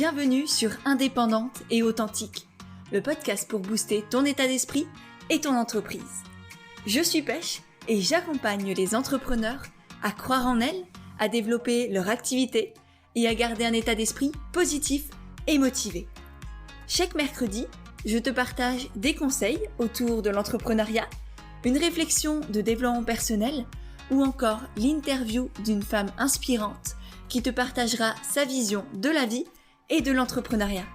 Bienvenue sur Indépendante et Authentique, le podcast pour booster ton état d'esprit et ton entreprise. Je suis Pêche et j'accompagne les entrepreneurs à croire en elles, à développer leur activité et à garder un état d'esprit positif et motivé. Chaque mercredi, je te partage des conseils autour de l'entrepreneuriat, une réflexion de développement personnel ou encore l'interview d'une femme inspirante qui te partagera sa vision de la vie et de l'entrepreneuriat.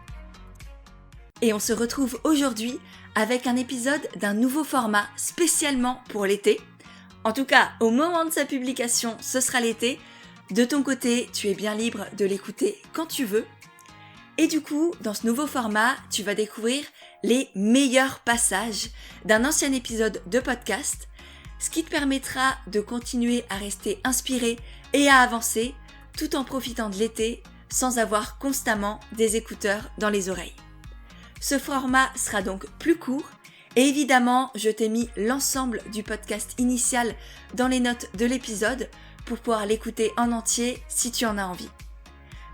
Et on se retrouve aujourd'hui avec un épisode d'un nouveau format spécialement pour l'été. En tout cas, au moment de sa publication, ce sera l'été. De ton côté, tu es bien libre de l'écouter quand tu veux. Et du coup, dans ce nouveau format, tu vas découvrir les meilleurs passages d'un ancien épisode de podcast, ce qui te permettra de continuer à rester inspiré et à avancer tout en profitant de l'été sans avoir constamment des écouteurs dans les oreilles. Ce format sera donc plus court et évidemment, je t'ai mis l'ensemble du podcast initial dans les notes de l'épisode pour pouvoir l'écouter en entier si tu en as envie.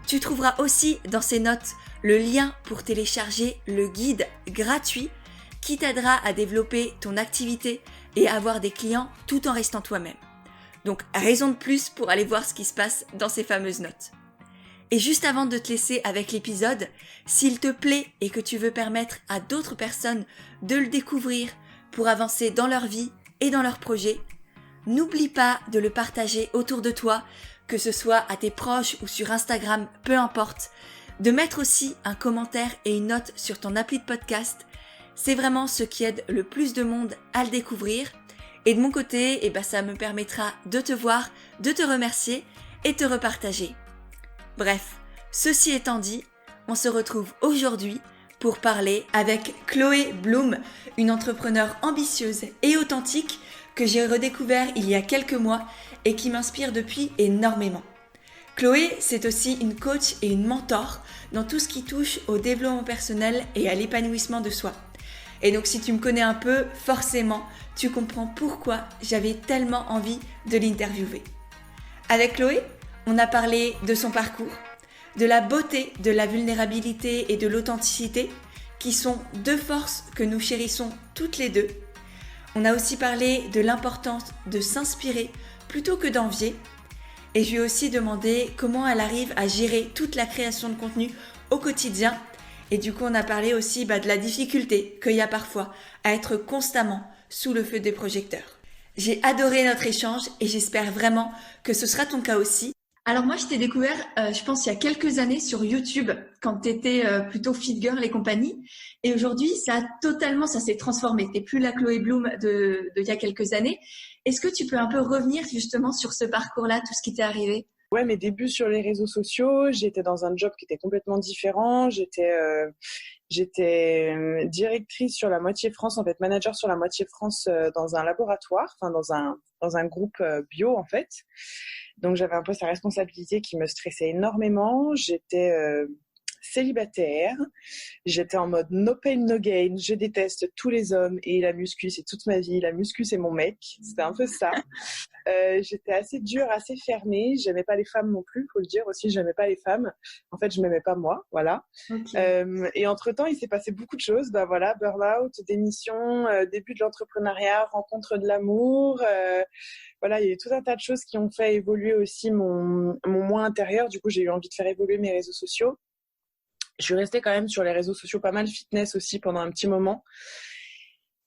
Tu trouveras aussi dans ces notes le lien pour télécharger le guide gratuit qui t'aidera à développer ton activité et à avoir des clients tout en restant toi-même. Donc, raison de plus pour aller voir ce qui se passe dans ces fameuses notes. Et juste avant de te laisser avec l'épisode, s'il te plaît et que tu veux permettre à d'autres personnes de le découvrir pour avancer dans leur vie et dans leurs projets, n'oublie pas de le partager autour de toi, que ce soit à tes proches ou sur Instagram, peu importe. De mettre aussi un commentaire et une note sur ton appli de podcast, c'est vraiment ce qui aide le plus de monde à le découvrir. Et de mon côté, ça me permettra de te voir, de te remercier et te repartager. Bref, ceci étant dit, on se retrouve aujourd'hui pour parler avec Chloé Bloom, une entrepreneure ambitieuse et authentique que j'ai redécouvert il y a quelques mois et qui m'inspire depuis énormément. Chloé, c'est aussi une coach et une mentor dans tout ce qui touche au développement personnel et à l'épanouissement de soi. Et donc si tu me connais un peu, forcément, tu comprends pourquoi j'avais tellement envie de l'interviewer. Avec Chloé, on a parlé de son parcours, de la beauté, de la vulnérabilité et de l'authenticité, qui sont deux forces que nous chérissons toutes les deux. On a aussi parlé de l'importance de s'inspirer plutôt que d'envier. Et je lui ai aussi demandé comment elle arrive à gérer toute la création de contenu au quotidien. Et du coup, on a parlé aussi de la difficulté qu'il y a parfois à être constamment sous le feu des projecteurs. J'ai adoré notre échange et j'espère vraiment que ce sera ton cas aussi. Alors moi, je t'ai découvert, je pense, il y a quelques années sur YouTube, quand tu étais plutôt fit girl et compagnie. Et aujourd'hui, ça s'est transformé. Tu n'es plus la Chloé Bloom de il y a quelques années. Est-ce que tu peux un peu revenir justement sur ce parcours-là, tout ce qui t'est arrivé ? Ouais, mes débuts sur les réseaux sociaux, j'étais dans un job qui était complètement différent. J'étais directrice sur la moitié France, en fait, manager sur la moitié France dans un laboratoire, enfin dans un groupe bio en fait. Donc j'avais un poste à responsabilité qui me stressait énormément. J'étais célibataire, j'étais en mode no pain no gain, je déteste tous les hommes et la muscu c'est toute ma vie, la muscu c'est mon mec, c'était un peu ça. J'étais assez dure, assez fermée, j'aimais pas les femmes non plus, faut le dire aussi, j'aimais pas les femmes, en fait je m'aimais pas moi, voilà. Okay. Et entre temps il s'est passé beaucoup de choses, burn-out, démission, début de l'entrepreneuriat, rencontre de l'amour, voilà, il y a eu tout un tas de choses qui ont fait évoluer aussi mon moi intérieur, du coup j'ai eu envie de faire évoluer mes réseaux sociaux. Je suis restée quand même sur les réseaux sociaux pas mal fitness aussi pendant un petit moment.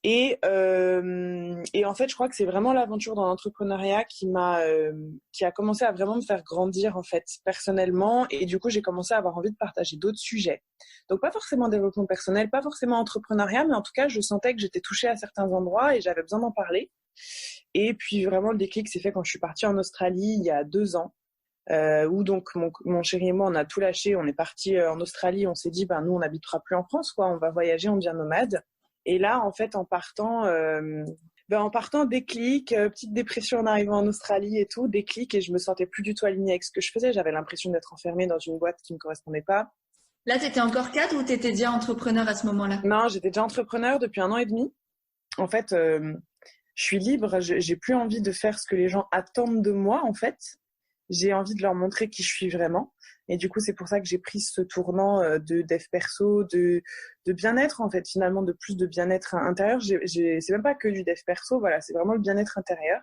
Et en fait, je crois que c'est vraiment l'aventure dans l'entrepreneuriat qui a commencé à vraiment me faire grandir en fait personnellement. Et du coup, j'ai commencé à avoir envie de partager d'autres sujets. Donc pas forcément développement personnel, pas forcément entrepreneuriat, mais en tout cas, je sentais que j'étais touchée à certains endroits et j'avais besoin d'en parler. Et puis vraiment, le déclic s'est fait quand je suis partie en Australie il y a 2 ans. Où donc mon chéri et moi on a tout lâché, on est parti en Australie, on s'est dit nous on n'habitera plus en France quoi, on va voyager, on devient nomade. Et là en fait en partant déclic, petite dépression en arrivant en Australie et tout, déclic, et je me sentais plus du tout alignée avec ce que je faisais, j'avais l'impression d'être enfermée dans une boîte qui me correspondait pas. Là t'étais encore cadre ou t'étais déjà entrepreneur à ce moment-là ? Non, j'étais déjà entrepreneur depuis 1 an et demi. En fait je suis libre, j'ai plus envie de faire ce que les gens attendent de moi en fait. j'ai envie de leur montrer qui je suis vraiment. Et du coup, c'est pour ça que j'ai pris ce tournant de dev perso, de bien-être, en fait, finalement, de plus de bien-être intérieur. C'est même pas que du dev perso, voilà, c'est vraiment le bien-être intérieur.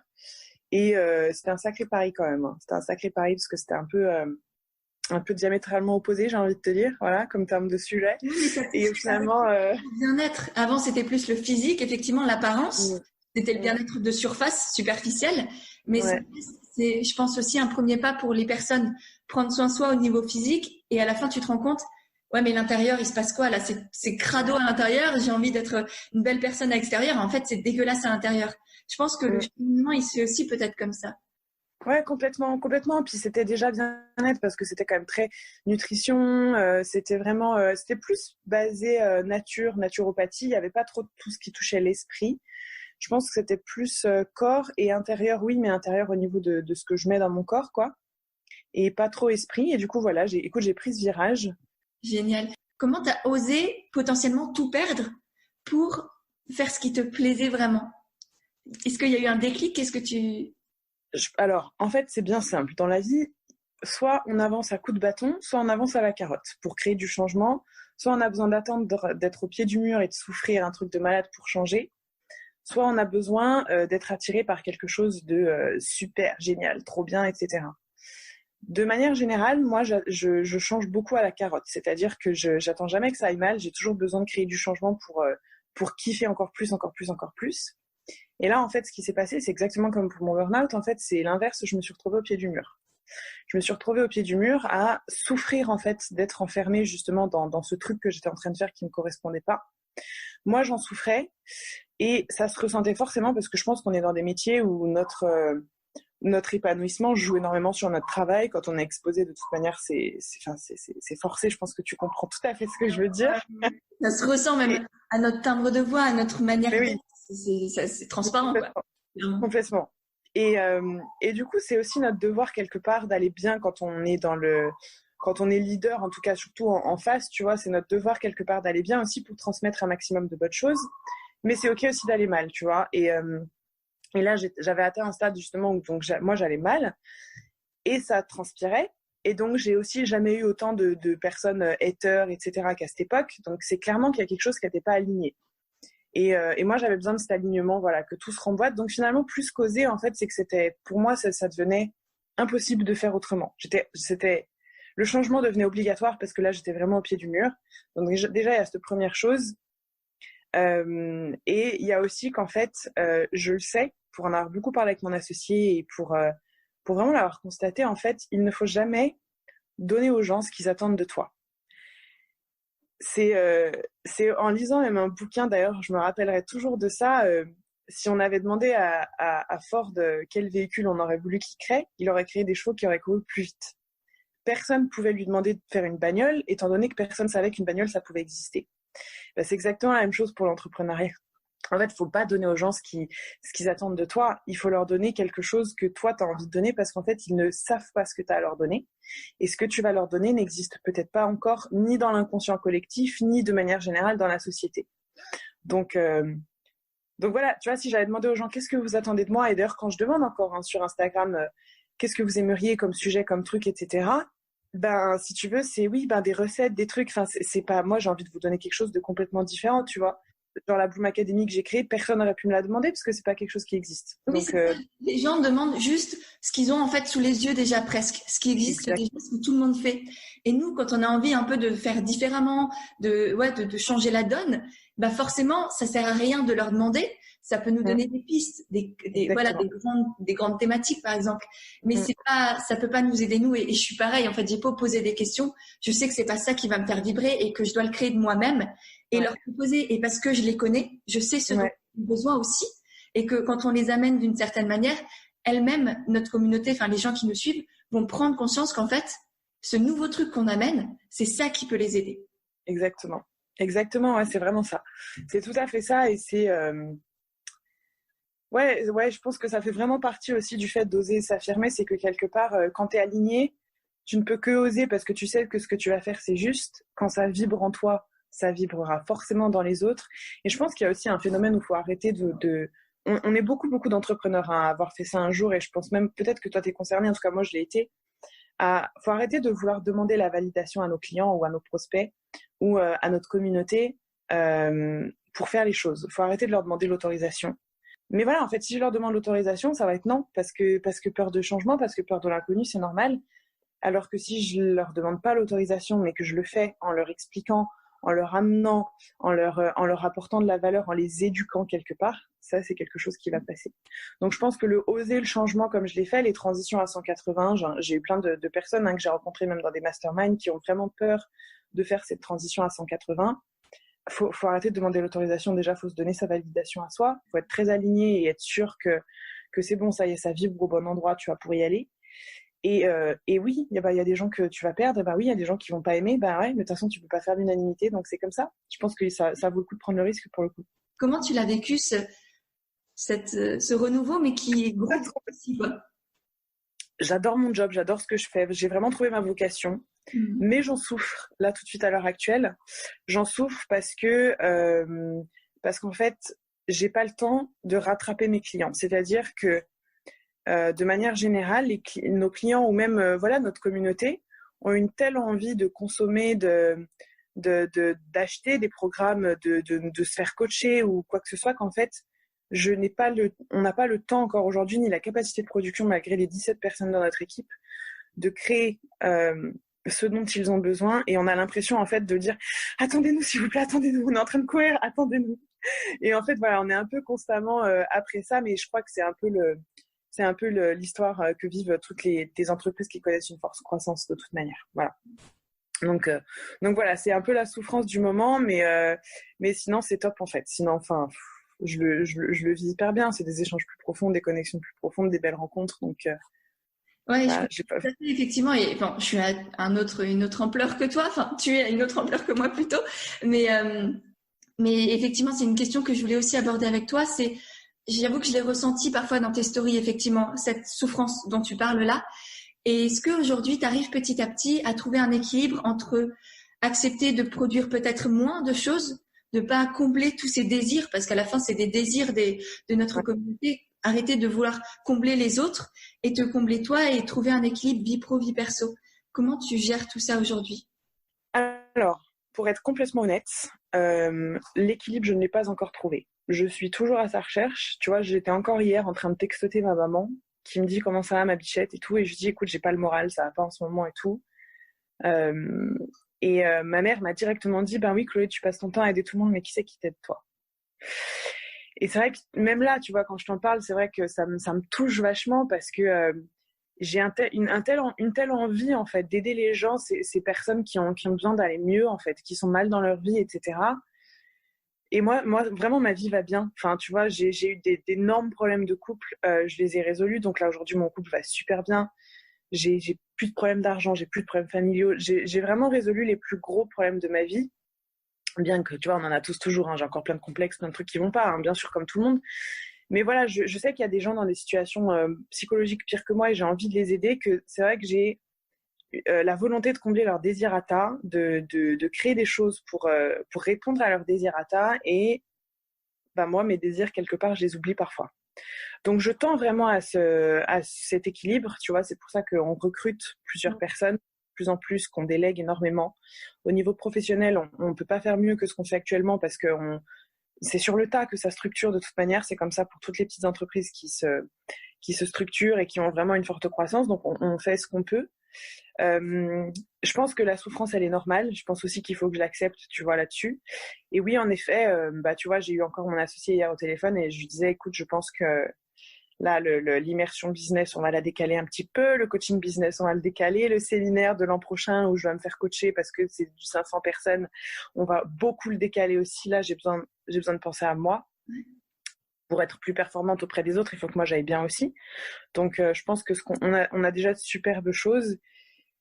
Et c'était un sacré pari quand même. Hein. C'était un sacré pari parce que c'était un peu diamétralement opposé, j'ai envie de te dire, voilà, comme terme de sujet. Oui, et finalement, le bien-être. Avant, c'était plus le physique, effectivement, l'apparence. C'était le bien-être de surface, superficiel. Mais ouais. c'est, je pense aussi, un premier pas pour les personnes. Prendre soin de soi au niveau physique. Et à la fin, tu te rends compte, ouais, mais l'intérieur, il se passe quoi là? C'est crado à l'intérieur. J'ai envie d'être une belle personne à l'extérieur. En fait, c'est dégueulasse à l'intérieur. Je pense que le cheminement, il se fait aussi peut-être comme ça. Ouais, complètement, complètement. Puis c'était déjà bien-être parce que c'était quand même très nutrition. C'était vraiment, c'était plus basé naturopathie. Il n'y avait pas trop de tout ce qui touchait l'esprit. Je pense que c'était plus corps et intérieur, oui, mais intérieur au niveau de ce que je mets dans mon corps, quoi. Et pas trop esprit. Et du coup, voilà, j'ai pris ce virage. Génial. Comment tu as osé potentiellement tout perdre pour faire ce qui te plaisait vraiment? Est-ce qu'il y a eu un déclic? Qu'est-ce que tu... Alors, en fait, c'est bien simple. Dans la vie, soit on avance à coups de bâton, soit on avance à la carotte pour créer du changement. Soit on a besoin d'attendre d'être au pied du mur et de souffrir un truc de malade pour changer. Soit on a besoin d'être attiré par quelque chose de super, génial, trop bien, etc. De manière générale, moi, je change beaucoup à la carotte. C'est-à-dire que j'attends jamais que ça aille mal. J'ai toujours besoin de créer du changement pour kiffer encore plus, encore plus, encore plus. Et là, en fait, ce qui s'est passé, c'est exactement comme pour mon burn-out. En fait, c'est l'inverse. Je me suis retrouvée au pied du mur. Je me suis retrouvée au pied du mur à souffrir, en fait, d'être enfermée justement dans ce truc que j'étais en train de faire qui ne me correspondait pas. Moi, j'en souffrais et ça se ressentait forcément parce que je pense qu'on est dans des métiers où notre épanouissement joue énormément sur notre travail. Quand on est exposé, de toute manière, c'est forcé. Je pense que tu comprends tout à fait ce que je veux dire. Ça se ressent même à notre timbre de voix, à notre manière Mais d'être. oui. C'est transparent, quoi. Complètement. Et du coup, c'est aussi notre devoir quelque part d'aller bien quand on est quand on est leader, en tout cas surtout en face, tu vois, c'est notre devoir quelque part d'aller bien aussi pour transmettre un maximum de bonnes choses. Mais c'est ok aussi d'aller mal, tu vois. Et là, j'avais atteint un stade justement où moi j'allais mal et ça transpirait. Et donc j'ai aussi jamais eu autant de personnes haters, etc. qu'à cette époque. Donc c'est clairement qu'il y a quelque chose qui n'était pas aligné. Et moi, j'avais besoin de cet alignement, voilà, que tout se remboîte. Donc finalement, plus qu'oser, en fait, c'est que pour moi, ça devenait impossible de faire autrement. Le changement devenait obligatoire parce que là, j'étais vraiment au pied du mur. Donc déjà, il y a cette première chose. Et il y a aussi qu'en fait, je le sais, pour en avoir beaucoup parlé avec mon associé et pour vraiment l'avoir constaté, en fait, il ne faut jamais donner aux gens ce qu'ils attendent de toi. C'est en lisant même un bouquin, d'ailleurs, je me rappellerai toujours de ça. Si on avait demandé à Ford quel véhicule on aurait voulu qu'il crée, il aurait créé des chevaux qui auraient couru plus vite. Personne ne pouvait lui demander de faire une bagnole, étant donné que personne ne savait qu'une bagnole, ça pouvait exister. Ben, c'est exactement la même chose pour l'entrepreneuriat. En fait, il ne faut pas donner aux gens ce qu'ils attendent de toi. Il faut leur donner quelque chose que toi, tu as envie de donner parce qu'en fait, ils ne savent pas ce que tu as à leur donner. Et ce que tu vas leur donner n'existe peut-être pas encore ni dans l'inconscient collectif, ni de manière générale dans la société. Donc voilà, tu vois, si j'avais demandé aux gens qu'est-ce que vous attendez de moi, et d'ailleurs, quand je demande encore sur Instagram qu'est-ce que vous aimeriez comme sujet, comme truc, etc., ben, si tu veux, c'est oui, ben, des recettes, des trucs. Enfin, c'est pas, moi, j'ai envie de vous donner quelque chose de complètement différent, tu vois. Dans la Bloom Academy que j'ai créée, personne n'aurait pu me la demander parce que c'est pas quelque chose qui existe. Oui, Donc, les gens demandent juste ce qu'ils ont en fait sous les yeux déjà presque, ce qui existe déjà, ce que tout le monde fait. Et nous, quand on a envie un peu de faire différemment, de changer la donne, bah forcément, ça sert à rien de leur demander. Ça peut nous donner des pistes, des grandes thématiques par exemple. Mais ça peut pas nous aider nous. Et je suis pareil. En fait, j'ai pas posé des questions. Je sais que c'est pas ça qui va me faire vibrer et que je dois le créer de moi-même et leur proposer. Et parce que je les connais, je sais ce dont ils ont besoin aussi. Et que quand on les amène d'une certaine manière, elles-mêmes, notre communauté, enfin les gens qui nous suivent, vont prendre conscience qu'en fait, ce nouveau truc qu'on amène, c'est ça qui peut les aider. Exactement. Exactement, ouais, c'est vraiment ça. C'est tout à fait ça et c'est... Ouais, je pense que ça fait vraiment partie aussi du fait d'oser s'affirmer, c'est que quelque part, quand tu es aligné, tu ne peux que oser parce que tu sais que ce que tu vas faire, c'est juste. Quand ça vibre en toi, ça vibrera forcément dans les autres. Et je pense qu'il y a aussi un phénomène où il faut arrêter de on est beaucoup d'entrepreneurs à avoir fait ça un jour, et je pense même peut-être que toi t'es concerné, en tout cas moi je l'ai été. Faut arrêter de vouloir demander la validation à nos clients ou à nos prospects ou à notre communauté pour faire les choses. Faut arrêter de leur demander l'autorisation. Mais voilà, en fait, si je leur demande l'autorisation, ça va être non, parce que peur de changement, parce que peur de l'inconnu, c'est normal. Alors que si je leur demande pas l'autorisation, mais que je le fais en leur expliquant, en leur amenant, en leur apportant de la valeur, en les éduquant quelque part, ça, c'est quelque chose qui va passer. Donc, je pense que le oser le changement comme je l'ai fait, les transitions à 180, j'ai eu plein de personnes que j'ai rencontrées même dans des masterminds qui ont vraiment peur de faire cette transition à 180. Faut arrêter de demander l'autorisation. Déjà, faut se donner sa validation à soi. Faut être très aligné et être sûr que c'est bon, ça y est, ça vibre au bon endroit, tu vois, pour y aller. Et oui, il y a des gens que tu vas perdre. Oui, il y a des gens qui vont pas aimer. Ouais, mais de toute façon, tu peux pas faire l'unanimité, donc c'est comme ça. Je pense que ça vaut le coup de prendre le risque pour le coup. Comment tu l'as vécu ce renouveau, mais qui est gros aussi, quoi? J'adore mon job, j'adore ce que je fais. J'ai vraiment trouvé ma vocation. Mais j'en souffre là tout de suite à l'heure actuelle. J'en souffre parce qu'en fait, j'ai pas le temps de rattraper mes clients. C'est-à-dire que de manière générale, nos clients ou même notre communauté ont une telle envie de consommer, d'acheter des programmes, de se faire coacher ou quoi que ce soit qu'en fait, on n'a pas le temps encore aujourd'hui ni la capacité de production malgré les 17 personnes dans notre équipe de créer ce dont ils ont besoin, et on a l'impression en fait de dire attendez-nous s'il vous plaît, attendez-nous, on est en train de courir, attendez-nous. Et en fait voilà, on est un peu constamment après ça, mais je crois que c'est un peu l'histoire que vivent toutes les entreprises qui connaissent une forte croissance de toute manière. Voilà. Donc voilà, c'est un peu la souffrance du moment, mais sinon c'est top en fait. Sinon, enfin, je le vis hyper bien. C'est des échanges plus profonds, des connexions plus profondes, des belles rencontres. Donc ouais, voilà, effectivement, et bon, je suis à une autre ampleur que toi. Enfin, tu es à une autre ampleur que moi plutôt. Mais effectivement, c'est une question que je voulais aussi aborder avec toi. J'avoue que je l'ai ressenti parfois dans tes stories, effectivement, cette souffrance dont tu parles là. Et est-ce qu'aujourd'hui, tu arrives petit à petit à trouver un équilibre entre accepter de produire peut-être moins de choses, de pas combler tous ces désirs, parce qu'à la fin, c'est des désirs de notre communauté, arrêter de vouloir combler les autres et te combler toi et trouver un équilibre vie pro, vie perso. Comment tu gères tout ça aujourd'hui? Alors, pour être complètement honnête, l'équilibre, je ne l'ai pas encore trouvé. Je suis toujours à sa recherche. Tu vois, j'étais encore hier en train de textoter ma maman qui me dit comment ça va ma bichette et tout. Et je dis écoute, j'ai pas le moral, ça va pas en ce moment et tout. Ma mère m'a directement dit ben oui, Chloé, tu passes ton temps à aider tout le monde, mais qui c'est qui t'aide toi? Et c'est vrai que même là, tu vois, quand je t'en parle, c'est vrai que ça me touche vachement parce que j'ai une telle envie en fait d'aider les gens, ces personnes qui ont besoin d'aller mieux en fait, qui sont mal dans leur vie, etc. Et moi vraiment ma vie va bien. Enfin tu vois, j'ai eu d'énormes problèmes de couple, je les ai résolus. Donc là aujourd'hui mon couple va super bien. J'ai plus de problèmes d'argent, j'ai plus de problèmes familiaux. J'ai vraiment résolu les plus gros problèmes de ma vie. Bien que tu vois on en a tous toujours. J'ai encore plein de complexes, plein de trucs qui vont pas. Bien sûr comme tout le monde. Mais voilà, je sais qu'il y a des gens dans des situations psychologiques pires que moi et j'ai envie de les aider, que c'est vrai que j'ai la volonté de combler leurs désirata, de créer des choses pour répondre à leurs désirata, et moi, mes désirs, quelque part, je les oublie parfois. Donc, je tends vraiment à cet équilibre, tu vois, c'est pour ça qu'on recrute plusieurs personnes, de plus en plus, qu'on délègue énormément. Au niveau professionnel, on ne peut pas faire mieux que ce qu'on fait actuellement parce que c'est sur le tas que ça structure de toute manière. C'est comme ça pour toutes les petites entreprises qui se structurent et qui ont vraiment une forte croissance. Donc, on fait ce qu'on peut. Je pense que la souffrance, elle est normale. Je pense aussi qu'il faut que je l'accepte, tu vois, là-dessus. Et oui, en effet, tu vois, j'ai eu encore mon associé hier au téléphone et je lui disais, écoute, je pense que là, l'immersion business, on va la décaler un petit peu. Le coaching business, on va le décaler. Le séminaire de l'an prochain où je vais me faire coacher parce que c'est du 500 personnes, on va beaucoup le décaler aussi. Là, j'ai besoin de penser à moi. Pour être plus performante auprès des autres, il faut que moi j'aille bien aussi. Donc, je pense que on a déjà de superbes choses.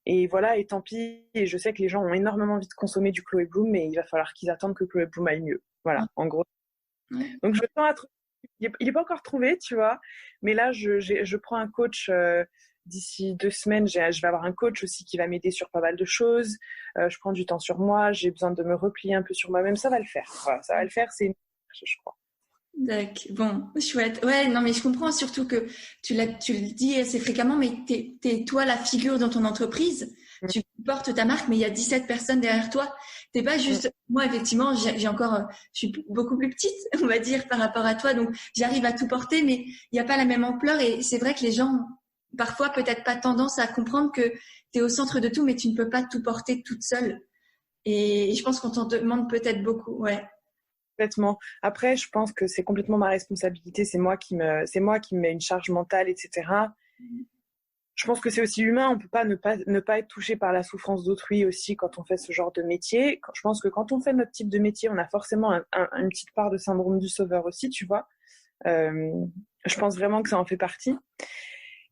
Et voilà, et tant pis. Et je sais que les gens ont énormément envie de consommer du Chloé Bloom, mais il va falloir qu'ils attendent que Chloé Bloom aille mieux. Voilà, en gros. Donc, je tends à il n'est pas encore trouvé, tu vois. Mais là, je prends un coach d'ici 2 semaines. Je vais avoir un coach aussi qui va m'aider sur pas mal de choses. Je prends du temps sur moi. J'ai besoin de me replier un peu sur moi-même. Ça va le faire. Voilà, ça va le faire. C'est une marche, je crois. D'accord. Bon, chouette. Ouais, non, mais je comprends surtout que tu le dis assez fréquemment, mais t'es toi la figure dans ton entreprise. Mm. Tu portes ta marque, mais il y a 17 personnes derrière toi. T'es pas Mm. juste, moi, effectivement, j'ai encore, je suis beaucoup plus petite, on va dire, par rapport à toi. Donc, j'arrive à tout porter, mais il n'y a pas la même ampleur. Et c'est vrai que les gens, parfois, peut-être pas tendance à comprendre que t'es au centre de tout, mais tu ne peux pas tout porter toute seule. Et je pense qu'on t'en demande peut-être beaucoup. Ouais. Complètement. Après, je pense que c'est complètement ma responsabilité. C'est moi qui me mets une charge mentale, etc. Je pense que c'est aussi humain. On peut pas ne pas être touché par la souffrance d'autrui aussi quand on fait ce genre de métier. Je pense que quand on fait notre type de métier, on a forcément une petite part de syndrome du sauveur aussi, tu vois. Euh, je pense vraiment que ça en fait partie.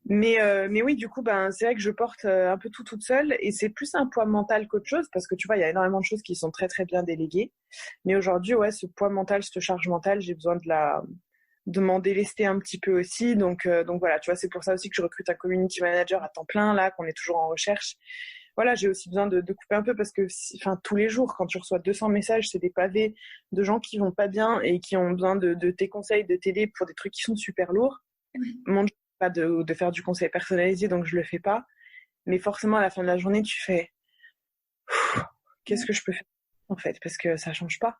Mais oui, du coup, ben, c'est vrai que je porte un peu tout toute seule et c'est plus un poids mental qu'autre chose parce que tu vois, il y a énormément de choses qui sont très très bien déléguées. Mais aujourd'hui, ouais, ce poids mental, cette charge mentale, j'ai besoin de m'en délester un petit peu aussi. Donc voilà, tu vois, c'est pour ça aussi que je recrute un community manager à temps plein là, qu'on est toujours en recherche. Voilà, j'ai aussi besoin de couper un peu parce que, enfin, tous les jours, quand tu reçois 200 messages, c'est des pavés de gens qui vont pas bien et qui ont besoin de tes conseils, de t'aider pour des trucs qui sont super lourds. Mon job, c'est pas de faire du conseil personnalisé, donc je le fais pas. Mais forcément, à la fin de la journée, tu fais qu'est-ce que je peux faire en fait, parce que ça change pas.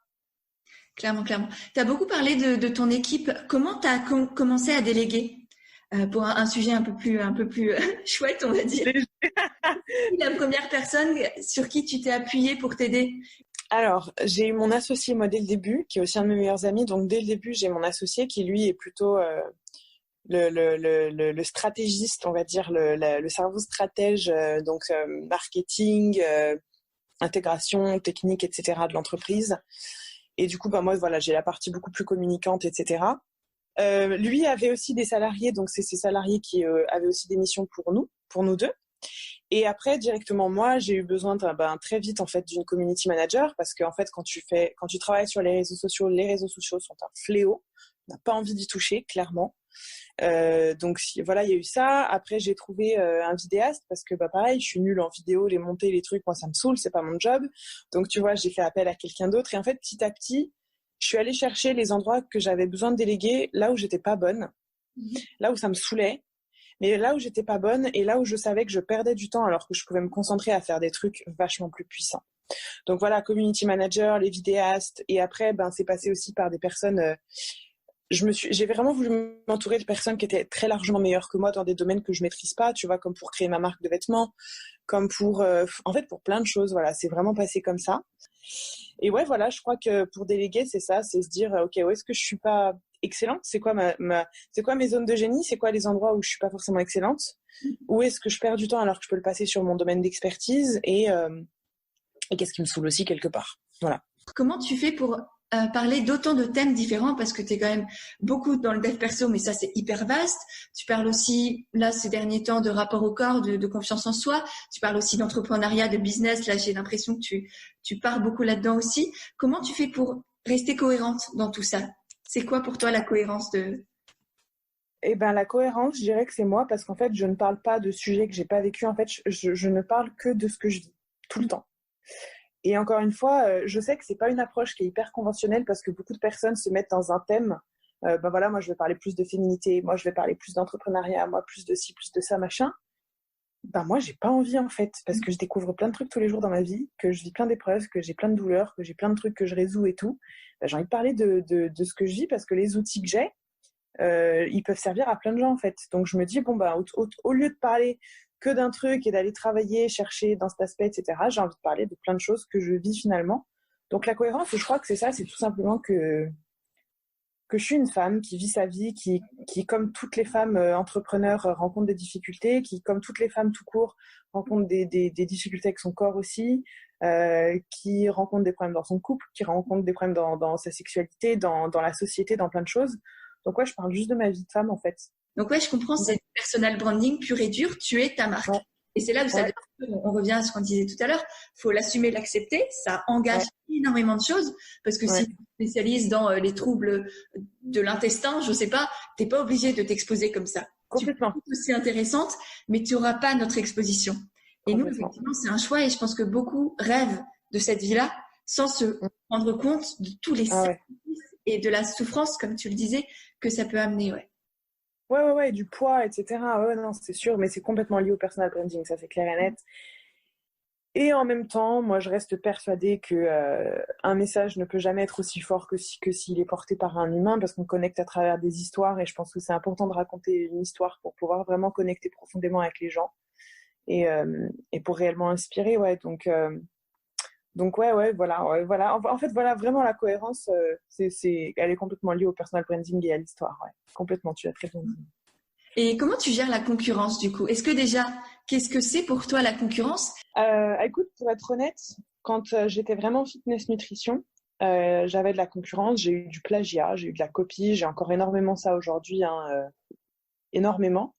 Clairement, clairement. Tu as beaucoup parlé de ton équipe. Comment tu as commencé à déléguer pour un sujet un peu plus chouette, on va dire. La première personne sur qui tu t'es appuyé pour t'aider? Alors, j'ai eu mon associé, moi, dès le début, qui est aussi un de mes meilleurs amis. Donc, dès le début, j'ai mon associé qui, lui, est plutôt le stratégiste, on va dire, le cerveau stratège, marketing, intégration, technique, etc. de l'entreprise. Et du coup, bah, moi, voilà, j'ai la partie beaucoup plus communicante, etc. Lui avait aussi des salariés, donc c'est ces salariés qui avaient aussi des missions pour nous deux. Et après, directement, moi, j'ai eu besoin très vite, en fait, d'une community manager parce qu'en fait, quand tu travailles sur les réseaux sociaux sont un fléau. On n'a pas envie d'y toucher, clairement. Donc voilà, il y a eu ça. Après, j'ai trouvé un vidéaste parce que, bah, pareil, je suis nulle en vidéo, les monter, les trucs, moi, ça me saoule, c'est pas mon job. Donc, tu vois, j'ai fait appel à quelqu'un d'autre. Et en fait, petit à petit, je suis allée chercher les endroits que j'avais besoin de déléguer, là où j'étais pas bonne, là où ça me saoulait. Mais là où j'étais pas bonne et là où je savais que je perdais du temps alors que je pouvais me concentrer à faire des trucs vachement plus puissants. Donc voilà, community manager, les vidéastes et après ben c'est passé aussi par des personnes j'ai vraiment voulu m'entourer de personnes qui étaient très largement meilleures que moi dans des domaines que je maîtrise pas, tu vois, comme pour créer ma marque de vêtements, comme pour en fait pour plein de choses, voilà, c'est vraiment passé comme ça. Et ouais, voilà, je crois que pour déléguer, c'est ça, c'est se dire OK, où est-ce que je suis pas excellente? C'est quoi c'est quoi mes zones de génie? C'est quoi les endroits où je suis pas forcément excellente? Où est-ce que je perds du temps alors que je peux le passer sur mon domaine d'expertise et qu'est-ce qui me saoule aussi quelque part. Voilà. Comment tu fais pour parler d'autant de thèmes différents parce que tu es quand même beaucoup dans le dev perso, mais ça c'est hyper vaste. Tu parles aussi, là, ces derniers temps, de rapport au corps, de confiance en soi. Tu parles aussi d'entrepreneuriat, de business. Là, j'ai l'impression que tu pars beaucoup là-dedans aussi. Comment tu fais pour rester cohérente dans tout ça? C'est quoi pour toi la cohérence de... Eh ben, la cohérence, je dirais que c'est moi parce qu'en fait, je ne parle pas de sujets que j'ai pas vécu. En fait, je ne parle que de ce que je vis tout le temps. Et encore une fois, je sais que c'est pas une approche qui est hyper conventionnelle parce que beaucoup de personnes se mettent dans un thème. Ben voilà, moi je vais parler plus de féminité, moi je vais parler plus d'entrepreneuriat, moi plus de ci, plus de ça, machin. Ben moi j'ai pas envie en fait parce que je découvre plein de trucs tous les jours dans ma vie, que je vis plein d'épreuves, que j'ai plein de douleurs, que j'ai plein de trucs que je résous et tout. Ben, j'ai envie de parler de ce que je vis parce que les outils que j'ai, ils peuvent servir à plein de gens en fait. Donc je me dis bon bah au lieu de parler que d'un truc et d'aller travailler, chercher dans cet aspect, etc. J'ai envie de parler de plein de choses que je vis finalement. Donc la cohérence, je crois que c'est ça, c'est tout simplement que je suis une femme qui vit sa vie, qui comme toutes les femmes entrepreneurs, rencontre des difficultés, qui, comme toutes les femmes tout court, rencontre des difficultés avec son corps aussi, qui rencontre des problèmes dans son couple, qui rencontre des problèmes dans sa sexualité, dans la société, dans plein de choses. Donc ouais, je parle juste de ma vie de femme en fait. Donc ouais, je comprends, c'est personal branding pur et dur, tu es ta marque. Ouais. Et c'est là où ça, on revient à ce qu'on disait tout à l'heure, faut l'assumer, l'accepter, ça engage énormément de choses, parce que si tu te spécialises dans les troubles de l'intestin, je sais pas, t'es pas obligé de t'exposer comme ça. Complètement. Tu peux être aussi intéressante, mais tu auras pas notre exposition. Et nous, effectivement, c'est un choix, et je pense que beaucoup rêvent de cette vie-là, sans se rendre compte de tous les services et de la souffrance, comme tu le disais, que ça peut amener, ouais. Ouais, du poids, etc. Ouais, non, c'est sûr, mais c'est complètement lié au personal branding, ça c'est clair et net. Et en même temps, moi, je reste persuadée que un message ne peut jamais être aussi fort que s'il est porté par un humain, parce qu'on connecte à travers des histoires, et je pense que c'est important de raconter une histoire pour pouvoir vraiment connecter profondément avec les gens et pour réellement inspirer, ouais. Donc ouais, voilà, ouais, voilà. En fait, voilà, vraiment la cohérence, elle est complètement liée au personal branding et à l'histoire, ouais. Complètement, tu as très bien dit. Et comment tu gères la concurrence du coup? Est-ce que déjà, qu'est-ce que c'est pour toi la concurrence? Écoute, pour être honnête, quand j'étais vraiment fitness nutrition, j'avais de la concurrence, j'ai eu du plagiat, j'ai eu de la copie, j'ai encore énormément ça aujourd'hui, hein, énormément.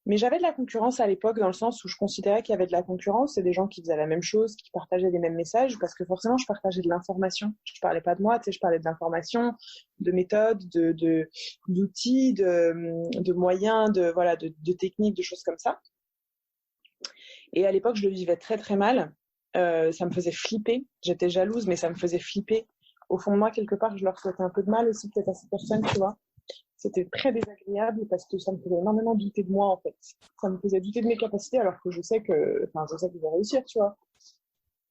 Mais j'avais de la concurrence à l'époque dans le sens où je considérais qu'il y avait de la concurrence, c'est des gens qui faisaient la même chose, qui partageaient les mêmes messages, parce que forcément je partageais de l'information. Je parlais pas de moi, tu sais, je parlais de l'information, de méthodes, d'outils, de moyens, voilà, de techniques, de choses comme ça. Et à l'époque, je le vivais très très mal. Ça me faisait flipper. J'étais jalouse, mais ça me faisait flipper. Au fond de moi, quelque part, je leur souhaitais un peu de mal aussi, peut-être à ces personnes, tu vois. C'était très désagréable parce que ça me faisait énormément douter de moi, en fait. Ça me faisait douter de mes capacités alors que je sais que je vais réussir, tu vois.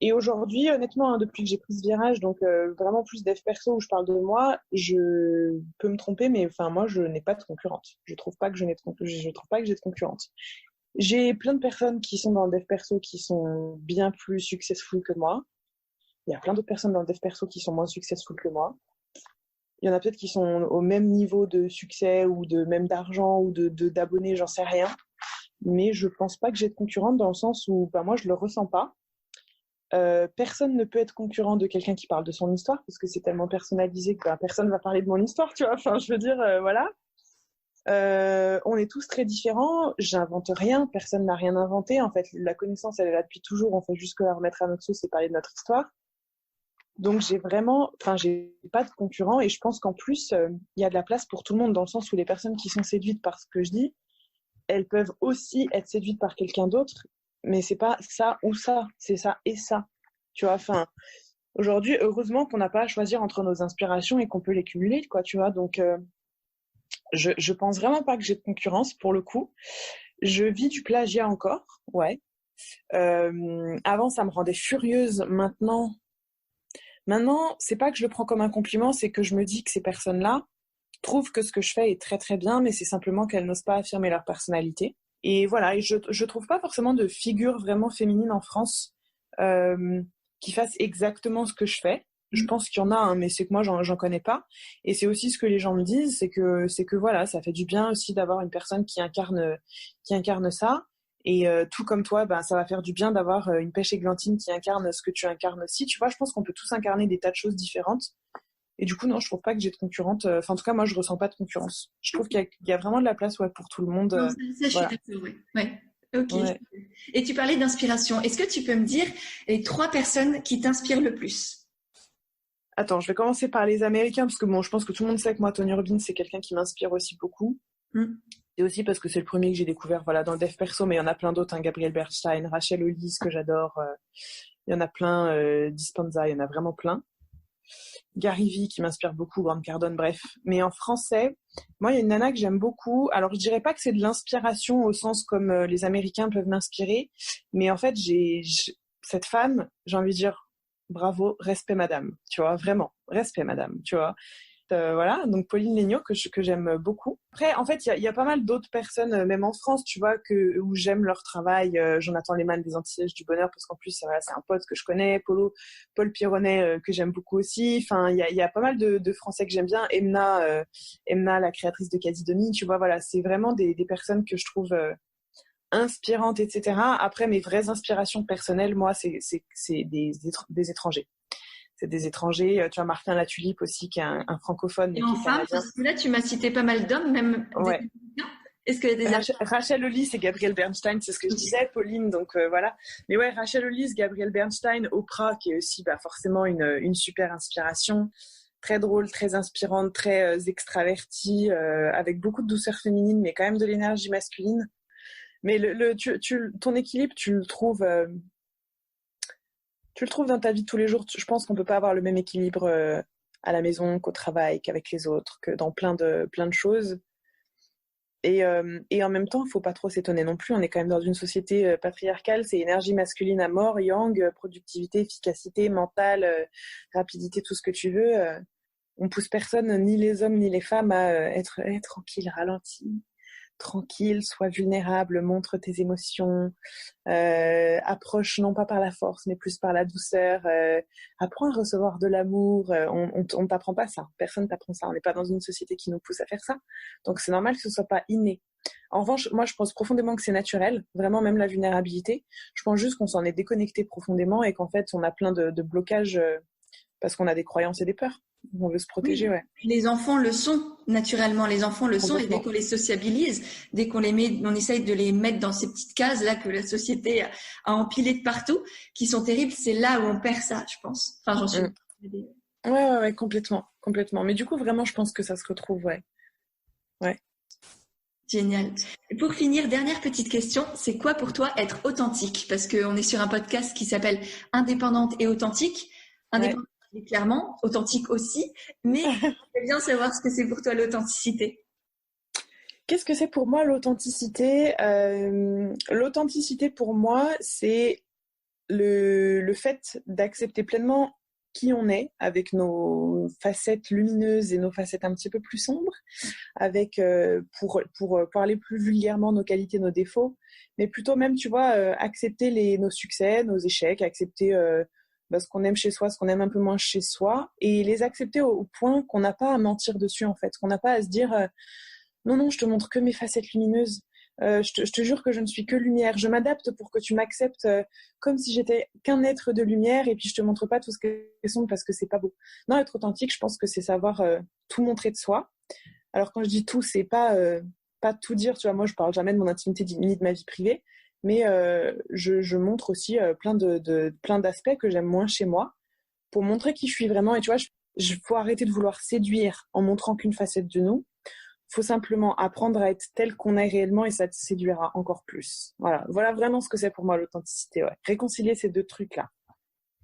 Et aujourd'hui, honnêtement, hein, depuis que j'ai pris ce virage, donc vraiment plus dev perso où je parle de moi, je peux me tromper, mais enfin moi, je n'ai pas de concurrente. Je trouve pas que j'ai de concurrente. J'ai plein de personnes qui sont dans le dev perso qui sont bien plus successful que moi. Il y a plein d'autres personnes dans le dev perso qui sont moins successful que moi. Il y en a peut-être qui sont au même niveau de succès ou de même d'argent ou d'abonnés, j'en sais rien. Mais je pense pas que j'ai de concurrente dans le sens où moi je le ressens pas. Personne ne peut être concurrent de quelqu'un qui parle de son histoire parce que c'est tellement personnalisé que personne va parler de mon histoire, tu vois. Enfin, je veux dire, voilà. On est tous très différents. J'invente rien. Personne n'a rien inventé. En fait, la connaissance, elle est là depuis toujours. On fait juste que la remettre à notre sauce et parler de notre histoire. Donc, j'ai pas de concurrent et je pense qu'en plus, il y a de la place pour tout le monde dans le sens où les personnes qui sont séduites par ce que je dis, elles peuvent aussi être séduites par quelqu'un d'autre, mais c'est pas ça ou ça, c'est ça et ça. Tu vois, enfin, aujourd'hui, heureusement qu'on n'a pas à choisir entre nos inspirations et qu'on peut les cumuler, quoi, tu vois. Donc, je pense vraiment pas que j'ai de concurrence pour le coup. Je vis du plagiat encore, ouais. Avant, ça me rendait furieuse. Maintenant, c'est pas que je le prends comme un compliment, c'est que je me dis que ces personnes-là trouvent que ce que je fais est très très bien, mais c'est simplement qu'elles n'osent pas affirmer leur personnalité. Et voilà, et je trouve pas forcément de figure vraiment féminine en France qui fasse exactement ce que je fais. Je pense qu'il y en a, hein, mais c'est que moi j'en connais pas. Et c'est aussi ce que les gens me disent, c'est que voilà, ça fait du bien aussi d'avoir une personne qui incarne ça. Et tout comme toi, ça va faire du bien d'avoir une pêche églantine qui incarne ce que tu incarnes aussi. Tu vois, je pense qu'on peut tous incarner des tas de choses différentes. Et du coup, non, je trouve pas que j'ai de concurrente. Enfin, en tout cas, moi, je ressens pas de concurrence. Je trouve qu'il y a vraiment de la place, ouais, pour tout le monde. Non, ça, je Voilà. suis d'accord, ouais. Ouais. Ok. Ouais. Et tu parlais d'inspiration. Est-ce que tu peux me dire les 3 personnes qui t'inspirent le plus? Attends, je vais commencer par les Américains parce que bon, je pense que tout le monde sait que moi, Tony Robbins, c'est quelqu'un qui m'inspire aussi beaucoup. Et aussi parce que c'est le premier que j'ai découvert, voilà, dans le dev perso, mais il y en a plein d'autres, hein, Gabriel Bernstein, Rachel Hollis, que j'adore. Il y en a plein, Dispenza, il y en a vraiment plein. Gary Vee qui m'inspire beaucoup, Grant Cardone, bref. Mais en français, moi, il y a une nana que j'aime beaucoup. Alors, je dirais pas que c'est de l'inspiration au sens comme les Américains peuvent m'inspirer, mais en fait, cette femme, j'ai envie de dire bravo, respect madame, tu vois, vraiment, respect madame, tu vois. Voilà, donc Pauline Léniaud que j'aime beaucoup. Après, en fait, il y a pas mal d'autres personnes, même en France, tu vois, où j'aime leur travail. Jonathan Lehmann des Antilles du Bonheur, parce qu'en plus, voilà, c'est un pote que je connais. Paul Pironnet, que j'aime beaucoup aussi. Enfin, il y a pas mal de Français que j'aime bien. Emna, la créatrice de Casidonie, tu vois, voilà, c'est vraiment des personnes que je trouve inspirantes, etc. Après, mes vraies inspirations personnelles, moi, c'est des étrangers. C'est des étrangers. Tu as Martin Latulippe aussi, qui est un francophone, mais Et qui en est femme, canadien. parce que là, tu m'as cité pas mal d'hommes, même Ouais. des Américains. Est-ce que des Rachel Hollis et Gabriel Bernstein, c'est ce que je disais, Pauline, donc voilà. Mais ouais, Rachel Hollis, Gabriel Bernstein, Oprah, qui est aussi forcément une super inspiration, très drôle, très inspirante, très extravertie, avec beaucoup de douceur féminine, mais quand même de l'énergie masculine. Mais ton équilibre, tu le trouves dans ta vie de tous les jours. Je pense qu'on peut pas avoir le même équilibre à la maison qu'au travail, qu'avec les autres, que dans plein de choses. Et en même temps, il ne faut pas trop s'étonner non plus. On est quand même dans une société patriarcale. C'est énergie masculine à mort, yang, productivité, efficacité, mentale, rapidité, tout ce que tu veux. On pousse personne, ni les hommes ni les femmes, à être tranquille, ralenti, tranquille, sois vulnérable, montre tes émotions, approche non pas par la force, mais plus par la douceur. Apprends à recevoir de l'amour. On t'apprend pas ça. Personne t'apprend ça. On n'est pas dans une société qui nous pousse à faire ça. Donc c'est normal que ce soit pas inné. En revanche, moi je pense profondément que c'est naturel, vraiment même la vulnérabilité. Je pense juste qu'on s'en est déconnecté profondément et qu'en fait on a plein de blocages parce qu'on a des croyances et des peurs. On veut se protéger, Oui, ouais. les enfants le sont naturellement, les enfants le sont et dès qu'on les sociabilise, dès qu'on les met, on essaye de les mettre dans ces petites cases là que la société a empilées de partout, qui sont terribles, c'est là où on perd ça, je pense. Enfin, j'en suis. Ouais, complètement. Mais du coup, vraiment, je pense que ça se retrouve, ouais. Génial. Et pour finir, dernière petite question, c'est quoi pour toi être authentique? Parce qu'on est sur un podcast qui s'appelle Indépendante et authentique. Indépendante, clairement, authentique aussi, mais j'aimerais bien savoir ce que c'est pour toi l'authenticité. Qu'est-ce que c'est pour moi l'authenticité? L'authenticité pour moi, c'est le fait d'accepter pleinement qui on est, avec nos facettes lumineuses et nos facettes un petit peu plus sombres, avec, pour parler plus vulgairement, nos qualités, nos défauts, mais plutôt même, tu vois, accepter nos succès, nos échecs, accepter ce qu'on aime chez soi, ce qu'on aime un peu moins chez soi, et les accepter au point qu'on n'a pas à mentir dessus, en fait, qu'on n'a pas à se dire non, je te montre que mes facettes lumineuses. Je te jure que je ne suis que lumière. Je m'adapte pour que tu m'acceptes comme si j'étais qu'un être de lumière et puis je te montre pas tout ce que sont parce que c'est pas beau. Non, être authentique, je pense que c'est savoir tout montrer de soi. Alors quand je dis tout, c'est pas tout dire. Tu vois, moi je parle jamais de mon intimité ni de ma vie privée, mais je montre aussi plein d'aspects que j'aime moins chez moi pour montrer qui je suis vraiment. Et tu vois, faut arrêter de vouloir séduire en montrant qu'une facette de nous. Faut simplement apprendre à être tel qu'on est réellement et ça te séduira encore plus. Voilà vraiment ce que c'est pour moi l'authenticité. Ouais. Réconcilier ces deux trucs-là.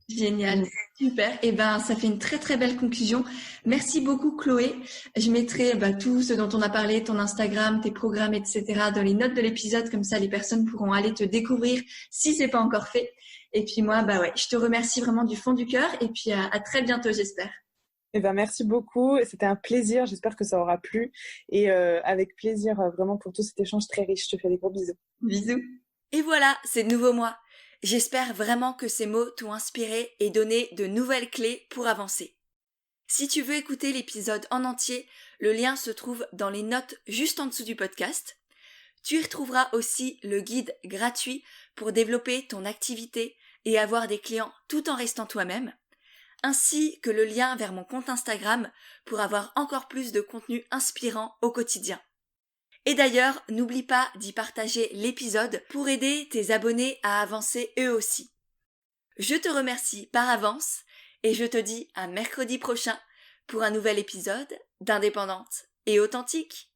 Génial, super. Et ben, ça fait une très très belle conclusion. Merci beaucoup, Chloé. Je mettrai tout ce dont on a parlé, ton Instagram, tes programmes, etc., dans les notes de l'épisode, comme ça les personnes pourront aller te découvrir si c'est pas encore fait. Et puis moi, je te remercie vraiment du fond du cœur. Et puis à très bientôt, j'espère. Merci beaucoup. C'était un plaisir. J'espère que ça aura plu. Et avec plaisir, vraiment, pour tout cet échange très riche. Je te fais des gros bisous. Bisous. Et voilà, c'est de nouveau moi. J'espère vraiment que ces mots t'ont inspiré et donné de nouvelles clés pour avancer. Si tu veux écouter l'épisode en entier, le lien se trouve dans les notes juste en dessous du podcast. Tu y retrouveras aussi le guide gratuit pour développer ton activité et avoir des clients tout en restant toi-même, ainsi que le lien vers mon compte Instagram pour avoir encore plus de contenu inspirant au quotidien. Et d'ailleurs, n'oublie pas d'y partager l'épisode pour aider tes abonnés à avancer eux aussi. Je te remercie par avance et je te dis à mercredi prochain pour un nouvel épisode d'Indépendante et authentique.